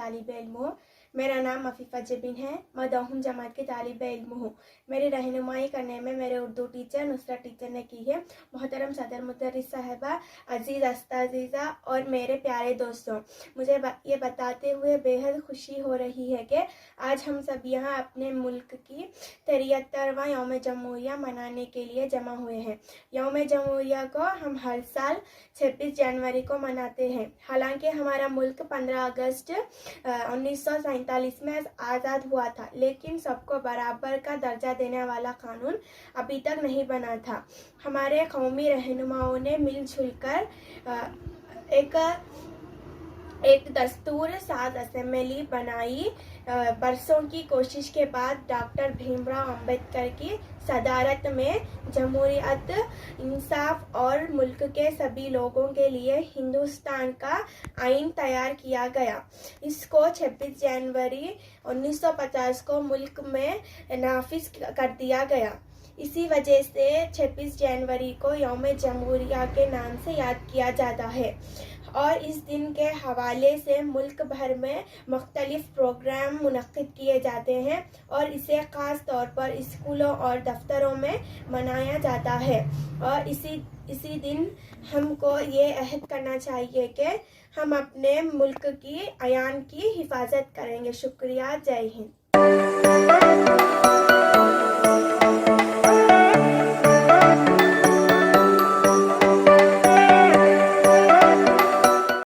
तालिब इल्म हूँ। मेरा नाम अफीफ़ा जबीन है। मैं 10वीं जमात की तालिब इल्म हूँ। मेरी रहनुमाई करने में मेरे उर्दू टीचर नुसरत टीचर ने की है। मोहतरम सदर मुदर्रिस साहिबा, अजीज़ अस्ताज़ीज़ा और मेरे प्यारे दोस्तों, मुझे ये बताते हुए बेहद खुशी हो रही है कि आज हम सब यहाँ अपने मुल्क की 73वां यौम जमहूरिया मनाने के लिए जमा हुए हैं। यौम जमहूरिया को हम हर साल 26 जनवरी को मनाते हैं। हालांकि हमारा मुल्क 15 अगस्त 1947 में आज़ाद हुआ था, लेकिन सबको बराबर का दर्जा देने वाला कानून अभी तक नहीं बना था। हमारे कौमी रहनुमाओं ने मिलजुल कर एक दस्तूर साज असेंबली बनाई। बरसों की कोशिश के बाद डॉक्टर भीमराव अंबेडकर की सदारत में जमहूरियत, इंसाफ और मुल्क के सभी लोगों के लिए हिंदुस्तान का आइन तैयार किया गया। इसको 26 जनवरी 1950 को मुल्क में नाफिज कर दिया गया। इसी वजह से 26 जनवरी को यौम जमहूरिया के नाम से याद किया जाता है और इस दिन के हवाले से मुल्क भर में मुख्तलिफ प्रोग्राम मुनक्किद किए जाते हैं और इसे ख़ास तौर पर स्कूलों और दफ्तरों में मनाया जाता है। और इसी दिन हमको ये अहद करना चाहिए कि हम अपने मुल्क की आयान की हिफाजत करेंगे। शुक्रिया। जय हिंद।